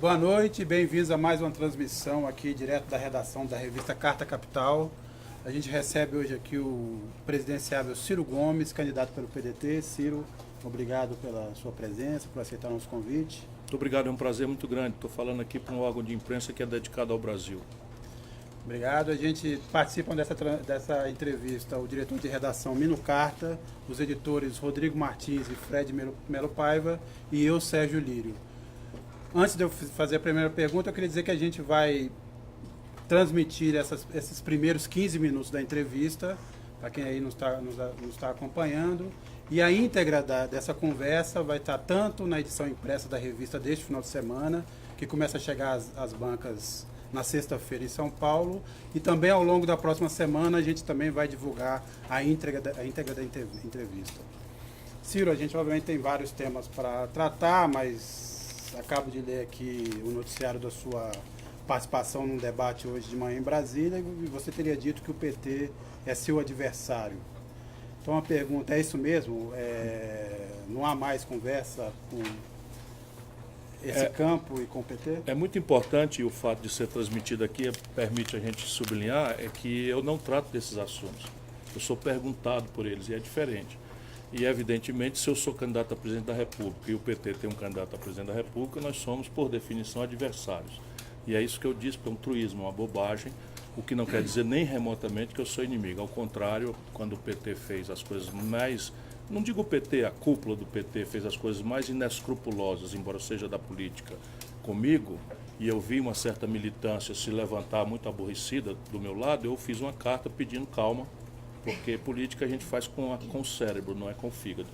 Boa noite, bem-vindos a mais uma transmissão aqui direto da redação da revista Carta Capital. A gente recebe hoje aqui o presidenciável Ciro Gomes, candidato pelo PDT. Ciro, obrigado pela sua presença, por aceitar nosso convite. Muito obrigado, é um prazer muito grande. Estou falando aqui para um órgão de imprensa que é dedicado ao Brasil. Obrigado. A gente participam dessa entrevista o diretor de redação Mino Carta, os editores Rodrigo Martins e Fred Melo Paiva e eu, Sérgio Lírio. Antes de eu fazer a primeira pergunta, eu queria dizer que a gente vai transmitir esses primeiros 15 minutos da entrevista, para quem aí nos está acompanhando, e a íntegra dessa conversa vai estar tanto na edição impressa da revista deste final de semana, que começa a chegar às bancas na sexta-feira em São Paulo, e também ao longo da próxima semana a gente também vai divulgar a íntegra da entrevista. Ciro, a gente obviamente tem vários temas para tratar, mas acabo de ler aqui o noticiário da sua participação num debate hoje de manhã em Brasília, e você teria dito que o PT é seu adversário. Então a pergunta, é isso mesmo? Não há mais conversa com esse campo e com o PT? É muito importante, e o fato de ser transmitido aqui permite a gente sublinhar, é que eu não trato desses assuntos. Eu sou perguntado por eles, e é diferente. E, evidentemente, se eu sou candidato a presidente da República e o PT tem um candidato a presidente da República, nós somos, por definição, adversários. E é isso que eu disse, que é um truísmo, uma bobagem, o que não quer dizer nem remotamente que eu sou inimigo. Ao contrário, quando o PT fez as coisas mais... Não digo o PT, a cúpula do PT fez as coisas mais inescrupulosas, embora seja da política, comigo, e eu vi uma certa militância se levantar muito aborrecida do meu lado, eu fiz uma carta pedindo calma, porque política a gente faz com o cérebro, não é com o fígado.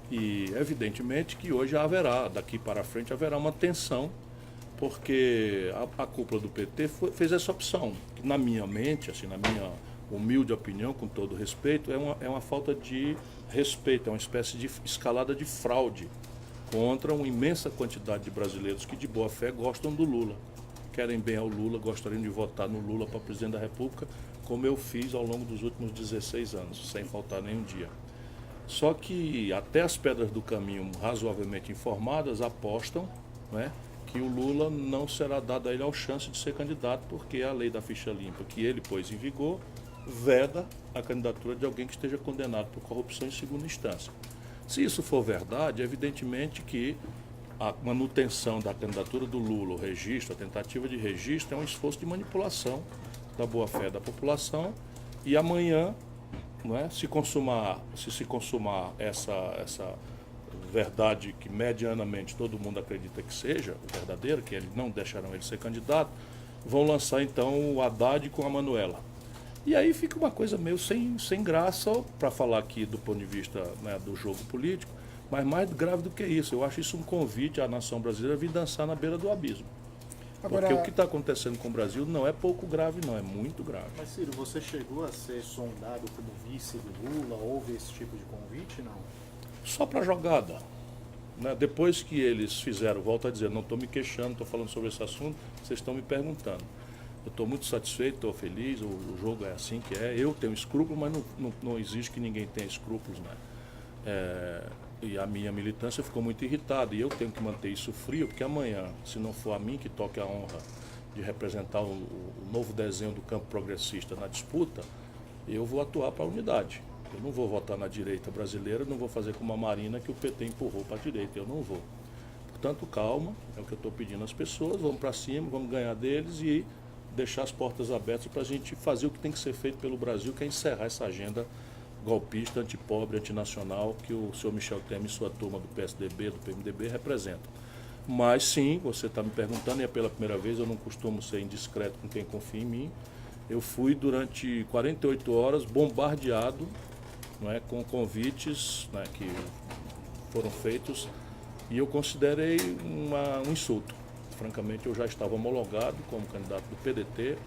E evidentemente que hoje haverá, daqui para frente, haverá uma tensão, porque a cúpula do PT fez essa opção, que na minha mente, assim, na minha humilde opinião, com todo respeito, é uma falta de respeito, é uma espécie de escalada de fraude contra uma imensa quantidade de brasileiros que de boa fé gostam do Lula, querem bem ao Lula, gostariam de votar no Lula para presidente da República, como eu fiz ao longo dos últimos 16 anos, sem faltar nenhum dia. Só que até as pedras do caminho razoavelmente informadas apostam, né, que o Lula não será dado a ele a chance de ser candidato, porque a lei da ficha limpa que ele pôs em vigor veda a candidatura de alguém que esteja condenado por corrupção em segunda instância. Se isso for verdade, evidentemente que a manutenção da candidatura do Lula, o registro, a tentativa de registro, é um esforço de manipulação da boa-fé da população, e amanhã, não é, se se consumar essa verdade que medianamente todo mundo acredita que seja verdadeira, que eles não deixarão ele ser candidato, vão lançar então o Haddad com a Manuela. E aí fica uma coisa meio sem graça, para falar aqui do ponto de vista, né, do jogo político, mas mais grave do que isso, eu acho isso um convite à nação brasileira a vir dançar na beira do abismo. Agora, porque o que está acontecendo com o Brasil não é pouco grave, não, é muito grave. Mas Ciro, você chegou a ser sondado como vice do Lula? Houve esse tipo de convite, não? Só para jogada. Né? Depois que eles fizeram, volto a dizer, não estou me queixando, estou falando sobre esse assunto, vocês estão me perguntando. Eu estou muito satisfeito, estou feliz, o jogo é assim que é. Eu tenho escrúpulos, mas não existe que ninguém tenha escrúpulos, né? E a minha militância ficou muito irritada, e eu tenho que manter isso frio, porque amanhã, se não for a mim que toque a honra de representar o novo desenho do campo progressista na disputa, eu vou atuar para a unidade. Eu não vou votar na direita brasileira, não vou fazer como a Marina que o PT empurrou para a direita, eu não vou. Portanto, calma, é o que eu estou pedindo às pessoas, vamos para cima, vamos ganhar deles e deixar as portas abertas para a gente fazer o que tem que ser feito pelo Brasil, que é encerrar essa agenda golpista, antipobre, antinacional que o senhor Michel Temer e sua turma do PSDB, do PMDB representam. Mas sim, você está me perguntando, e é pela primeira vez, eu não costumo ser indiscreto com quem confia em mim, eu fui durante 48 horas bombardeado, não é, com convites, né, que foram feitos, e eu considerei um insulto. Francamente, eu já estava homologado como candidato do PDT,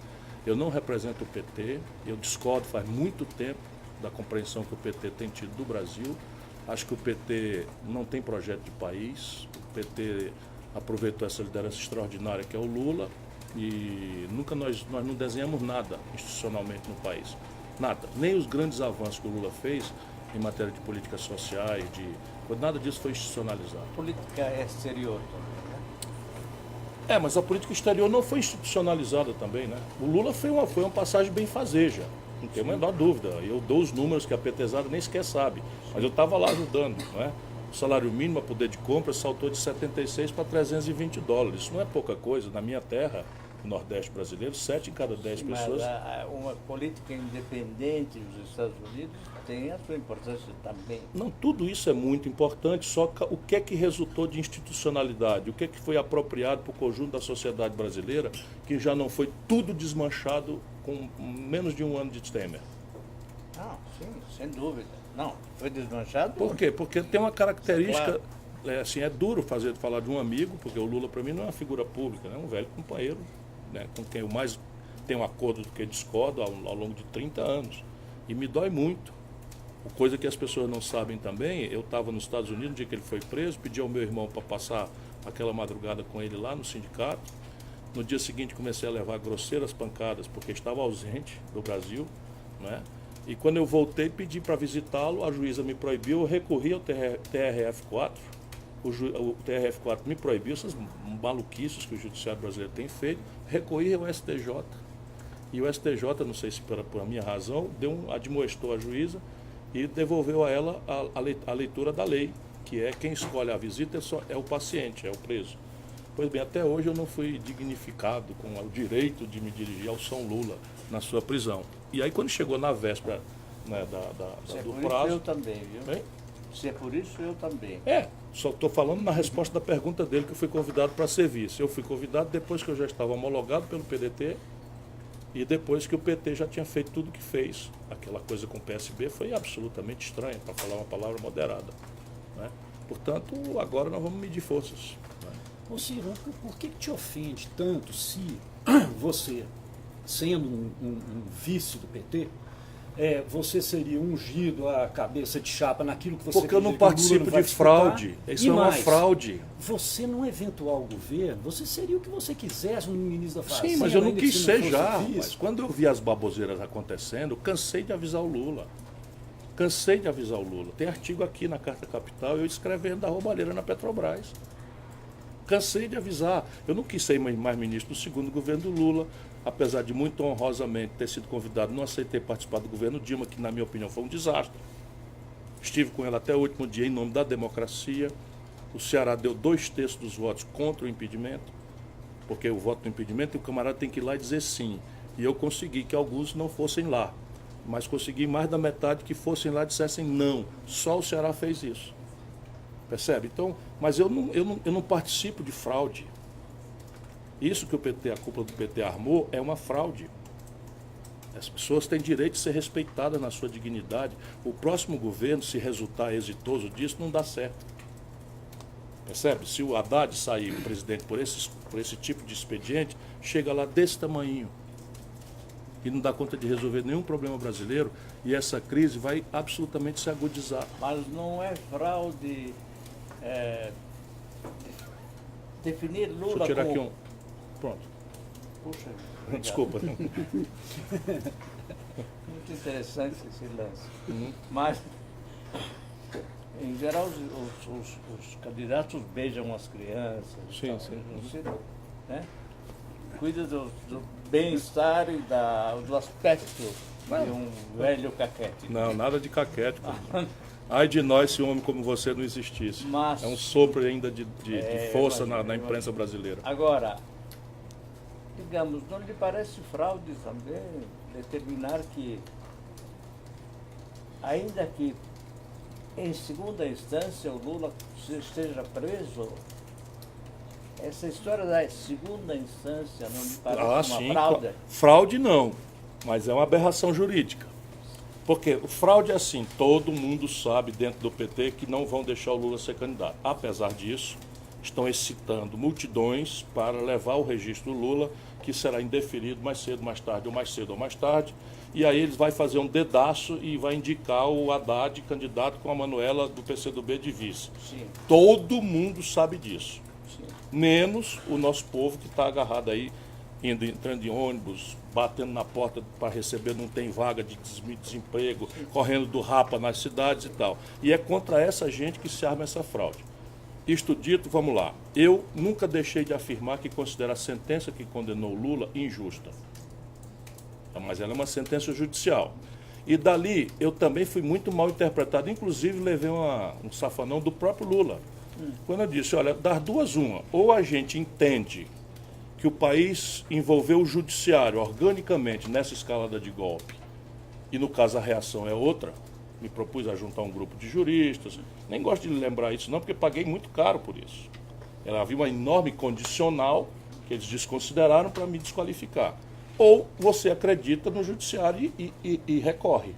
eu não represento o PT, eu discordo faz muito tempo da compreensão que o PT tem tido do Brasil. Acho que o PT não tem projeto de país, o PT aproveitou essa liderança extraordinária que é o Lula, e nunca nós não desenhamos nada institucionalmente no país, nada, nem os grandes avanços que o Lula fez em matéria de políticas sociais, nada disso foi institucionalizado. Política exterior também, né? Mas a política exterior não foi institucionalizada também, né? O Lula foi uma passagem benfazeja, não tem a menor dúvida. Eu dou os números que a petezada nem sequer sabe, mas eu estava lá ajudando, não é? O salário mínimo a poder de compra saltou de 76 para 320 dólares. Isso não é pouca coisa. Na minha terra, no Nordeste brasileiro, 7 em cada 10 pessoas... Mas uma política independente dos Estados Unidos tem a sua importância também. Não, tudo isso é muito importante, só que o que é que resultou de institucionalidade? O que é que foi apropriado para o conjunto da sociedade brasileira, que já não foi tudo desmanchado com menos de um ano de Temer? Não, sim, sem dúvida. Não, foi desmanchado. Por quê? Porque tem uma característica, Claro. é duro falar de um amigo, porque o Lula para mim não é uma figura pública, é um velho companheiro, né, com quem eu mais tenho acordo do que discordo ao longo de 30 anos. E me dói muito. Coisa que as pessoas não sabem também, eu estava nos Estados Unidos no dia que ele foi preso, pedi ao meu irmão para passar aquela madrugada com ele lá no sindicato. No dia seguinte comecei a levar grosseiras pancadas, porque estava ausente do Brasil, né? E quando eu voltei, pedi para visitá-lo, a juíza me proibiu, eu recorri ao TRF4, o TRF4 me proibiu, essas maluquices que o judiciário brasileiro tem feito, recorri ao STJ. E o STJ, não sei se por minha razão, admoestou a juíza e devolveu a ela a leitura da lei, que é quem escolhe a visita é o paciente, é o preso. Pois bem, até hoje eu não fui dignificado com o direito de me dirigir ao São Lula na sua prisão. E aí quando chegou na véspera, né, do prazo... eu também, viu? Hein? Se é por isso, eu também. Só estou falando na resposta da pergunta dele, que eu fui convidado para serviço. Eu fui convidado depois que eu já estava homologado pelo PDT e depois que o PT já tinha feito tudo o que fez. Aquela coisa com o PSB foi absolutamente estranha, para falar uma palavra moderada, né? Portanto, agora nós vamos medir forças. Ô Ciro, por que te ofende tanto se você, sendo um vice do PT, você seria ungido a cabeça de chapa naquilo que você Porque eu não acredita que o Lula participo vai de disputar? fraude. Isso E é uma mais, fraude. Você, num eventual governo, você seria o que você quisesse, um ministro da Fazenda. Sim, mas eu não ainda quis que ser fosse já. vice. Mas quando eu vi as baboseiras acontecendo, eu cansei de avisar o Lula. Cansei de avisar o Lula. Tem artigo aqui na Carta Capital, eu escrevendo da roubalheira na Petrobras. Cansei de avisar. Eu não quis ser mais ministro do segundo governo do Lula, apesar de muito honrosamente ter sido convidado, não aceitei participar do governo Dilma, que na minha opinião foi um desastre. Estive com ela até o último dia em nome da democracia. O Ceará deu 2/3 dos votos contra o impedimento, porque o voto do impedimento, o camarada tem que ir lá e dizer sim. E eu consegui que alguns não fossem lá, mas consegui mais da metade que fossem lá e dissessem não. Só o Ceará fez isso. Percebe? Então, mas eu não participo de fraude. Isso que a cúpula do PT armou é uma fraude. As pessoas têm direito de ser respeitadas na sua dignidade. O próximo governo, se resultar exitoso disso, não dá certo. Percebe? Se o Haddad sair presidente por esse tipo de expediente, chega lá desse tamanho e não dá conta de resolver nenhum problema brasileiro, e essa crise vai absolutamente se agudizar. Mas não é fraude definir Lula Deixa eu tirar como... aqui Pronto. Puxa, obrigado. Desculpa. Muito interessante esse lance. Mas, em geral, os candidatos beijam as crianças. Sim, tal. sim. Você, né, cuida do bem-estar e do aspecto de um velho caquete. Não, nada de caquete. Ai de nós se um homem como você não existisse. Mas- É um sopro ainda de força imagino, na imprensa brasileira. Agora, digamos, não lhe parece fraude também determinar que, ainda que em segunda instância o Lula esteja preso, essa história da segunda instância não lhe parece uma Sim. fraude? Fraude não, mas é uma aberração jurídica. Porque o fraude é assim, todo mundo sabe dentro do PT que não vão deixar o Lula ser candidato. Apesar disso, estão excitando multidões para levar o registro do Lula, que será indeferido mais cedo, mais tarde, ou mais cedo ou mais tarde. E aí eles vão fazer um dedaço e vai indicar o Haddad candidato com a Manuela do PCdoB de vice. Sim, Todo mundo sabe disso. sim. Menos o nosso povo que está agarrado aí, entrando em ônibus, batendo na porta para receber, não tem vaga de desemprego, correndo do rapa nas cidades e tal. E é contra essa gente que se arma essa fraude. Isto dito, vamos lá. Eu nunca deixei de afirmar que considero a sentença que condenou Lula injusta. Mas ela é uma sentença judicial. E dali eu também fui muito mal interpretado, inclusive levei um safanão do próprio Lula. Quando eu disse, olha, das duas uma, ou a gente entende que o país envolveu o judiciário organicamente nessa escalada de golpe, e no caso a reação é outra, me propus a juntar um grupo de juristas, nem gosto de lembrar isso não, porque paguei muito caro por isso. Havia uma enorme condicional que eles desconsideraram para me desqualificar. Ou você acredita no judiciário e recorre.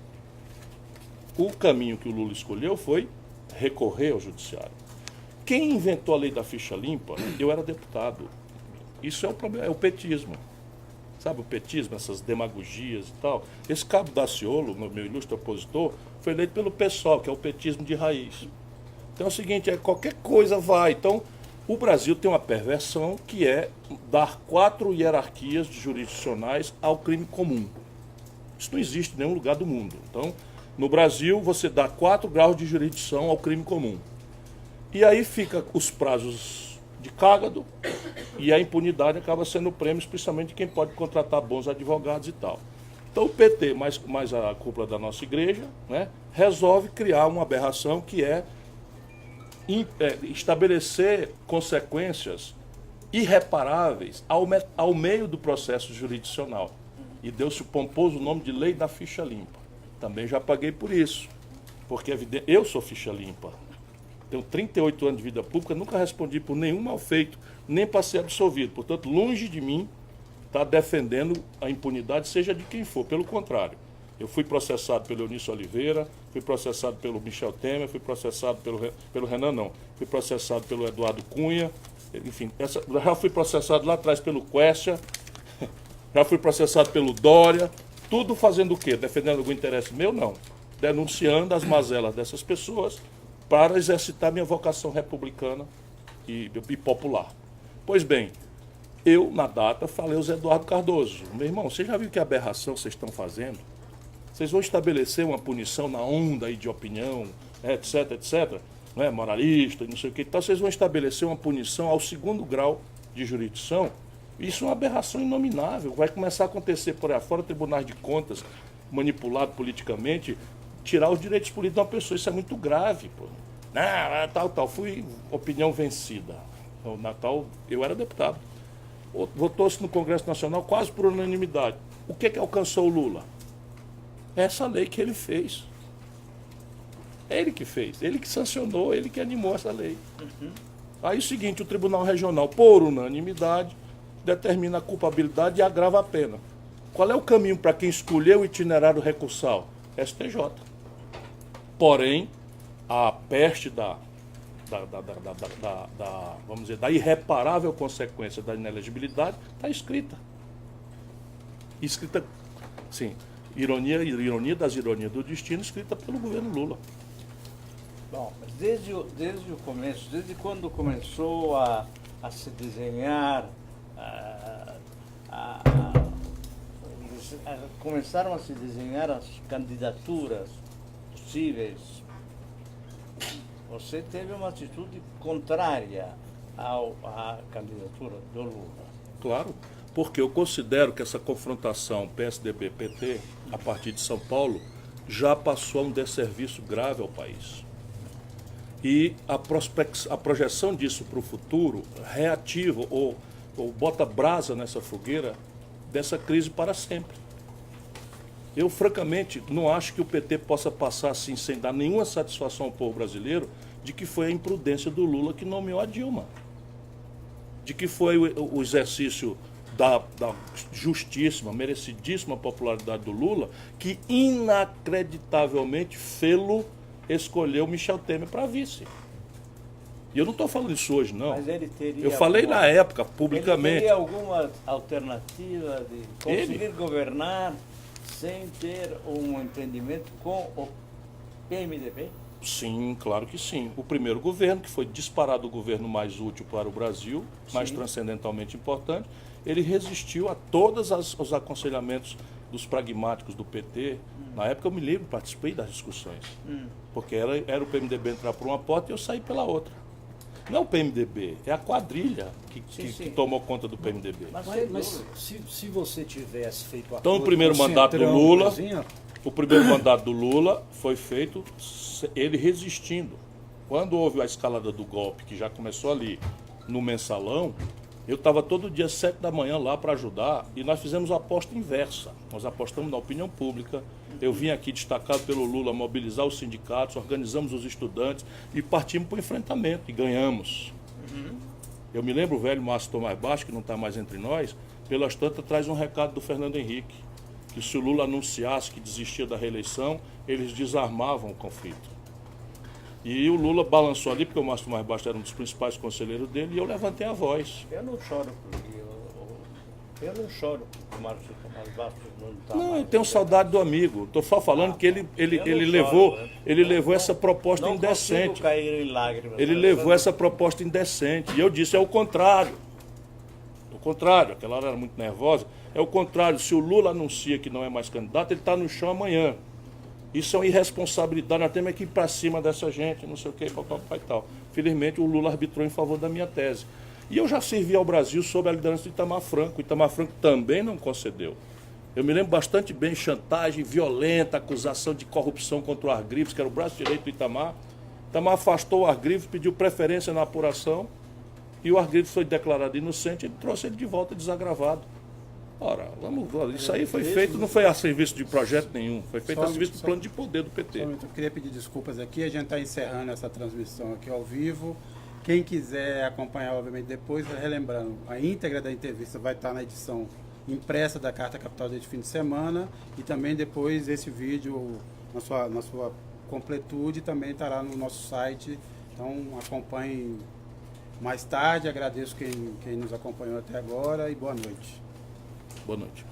O caminho que o Lula escolheu foi recorrer ao judiciário. Quem inventou a lei da ficha limpa, eu era deputado. Isso é o problema, é o petismo. Sabe o petismo, essas demagogias e tal? Esse Cabo Daciolo, meu ilustre opositor, foi eleito pelo PSOL, que é o petismo de raiz. Então é o seguinte, qualquer coisa vai. Então, o Brasil tem uma perversão que é dar 4 hierarquias jurisdicionais ao crime comum. Isso não existe em nenhum lugar do mundo. Então, no Brasil, você dá 4 graus de jurisdição ao crime comum. E aí fica os prazos de cágado e a impunidade acaba sendo o prêmio, especialmente de quem pode contratar bons advogados e tal. Então o PT, mais a cúpula da nossa igreja, né, resolve criar uma aberração que é estabelecer consequências irreparáveis ao meio do processo jurisdicional. E deu-se o pomposo nome de Lei da Ficha Limpa. Também já paguei por isso, porque eu sou ficha limpa. Tenho 38 anos de vida pública, nunca respondi por nenhum mal feito, nem para ser absolvido. Portanto, longe de mim estar defendendo a impunidade, seja de quem for. Pelo contrário, eu fui processado pelo Eunício Oliveira, fui processado pelo Michel Temer, fui processado pelo Renan, não. Fui processado pelo Eduardo Cunha, enfim, já fui processado lá atrás pelo Questia, já fui processado pelo Dória, tudo fazendo o quê? Defendendo algum interesse meu? Não. Denunciando as mazelas dessas pessoas para exercitar minha vocação republicana e popular. Pois bem, eu, na data, falei ao Zé Eduardo Cardoso, meu irmão, você já viu que aberração vocês estão fazendo? Vocês vão estabelecer uma punição na onda aí de opinião, etc, etc, né, moralista, não sei o que, então vocês vão estabelecer uma punição ao 2º grau de jurisdição. Isso é uma aberração inominável, vai começar a acontecer por aí fora, tribunais de contas, manipulado politicamente, tirar os direitos políticos de uma pessoa, isso é muito grave, pô. Tal, fui opinião vencida. No Natal, eu era deputado. Votou-se no Congresso Nacional quase por unanimidade. O que alcançou o Lula? Essa lei que ele fez. É ele que fez, ele que sancionou, ele que animou essa lei. Aí o seguinte, o Tribunal Regional, por unanimidade, determina a culpabilidade e agrava a pena. Qual é o caminho para quem escolheu o itinerário recursal? STJ. Porém, a peste vamos dizer, da irreparável consequência da inelegibilidade está escrita. Escrita, sim, ironia das ironias do destino, escrita pelo governo Lula. Bom, mas desde o começo, desde quando começou a se desenhar, começaram a se desenhar as candidaturas possíveis, você teve uma atitude contrária à candidatura do Lula. Claro, porque eu considero que essa confrontação PSDB-PT, a partir de São Paulo, já passou a um desserviço grave ao país. E a projeção disso para o futuro reativa ou bota brasa nessa fogueira dessa crise para sempre. Eu, francamente, não acho que o PT possa passar assim sem dar nenhuma satisfação ao povo brasileiro de que foi a imprudência do Lula que nomeou a Dilma. De que foi o exercício da justíssima, merecidíssima popularidade do Lula que inacreditavelmente fê-lo escolheu Michel Temer para vice. E eu não estou falando isso hoje, não. Mas ele teria eu falei na época, publicamente. Ele teria alguma alternativa de conseguir governar sem ter um entendimento com o PMDB? Sim, claro que sim. O primeiro governo, que foi disparado o governo mais útil para o Brasil, mais transcendentalmente importante, ele resistiu a todos os aconselhamentos dos pragmáticos do PT. Na época eu me lembro, participei das discussões. Porque era o PMDB entrar por uma porta e eu saí pela outra. Não é o PMDB, é a quadrilha que Sim. tomou conta do PMDB. Mas se você tivesse feito Então, acordo o primeiro com o mandato do Centrão, Lula, por exemplo, o primeiro mandato do Lula foi feito ele resistindo. Quando houve a escalada do golpe, que já começou ali no Mensalão, eu estava todo dia às 7 da manhã lá para ajudar e nós fizemos a aposta inversa. Nós apostamos na opinião pública. Eu vim aqui destacado pelo Lula mobilizar os sindicatos, organizamos os estudantes e partimos para o enfrentamento e ganhamos. Eu me lembro o velho Márcio Tomás Baixo, que não está mais entre nós, pelas tantas traz um recado do Fernando Henrique, que se o Lula anunciasse que desistia da reeleição, eles desarmavam o conflito. E o Lula balançou ali, porque o Márcio Tomás Baixo era um dos principais conselheiros dele, e eu levantei a voz. Eu não choro porque eu não choro porque o Márcio Tomás Bastos não está Não, mais. eu tenho saudade do amigo. Estou só falando que ele levou essa proposta não indecente. consigo cair em lágrimas. Ele levou essa proposta indecente. E eu disse, é o contrário. O contrário, aquela hora era muito nervosa. É o contrário, se o Lula anuncia que não é mais candidato, ele está no chão amanhã. Isso é uma irresponsabilidade, nós temos que ir para cima dessa gente, não sei o que, papai e tal. Felizmente o Lula arbitrou em favor da minha tese. E eu já servi ao Brasil sob a liderança do Itamar Franco. O Itamar Franco também não concedeu. Eu me lembro bastante bem, chantagem violenta, acusação de corrupção contra o Argrives, que era o braço direito do Itamar. Itamar afastou o Argrives, pediu preferência na apuração, e o Argrives foi declarado inocente, ele trouxe ele de volta desagravado. Ora, isso aí foi feito, não foi a serviço de projeto nenhum, foi feito a serviço do plano de poder do PT. Eu queria pedir desculpas aqui, a gente está encerrando essa transmissão aqui ao vivo. Quem quiser acompanhar, obviamente, depois, relembrando, a íntegra da entrevista vai estar na edição impressa da Carta Capital deste fim de semana, e também depois esse vídeo, na sua completude, também estará no nosso site. Então acompanhem mais tarde, agradeço quem nos acompanhou até agora e boa noite. Boa noite.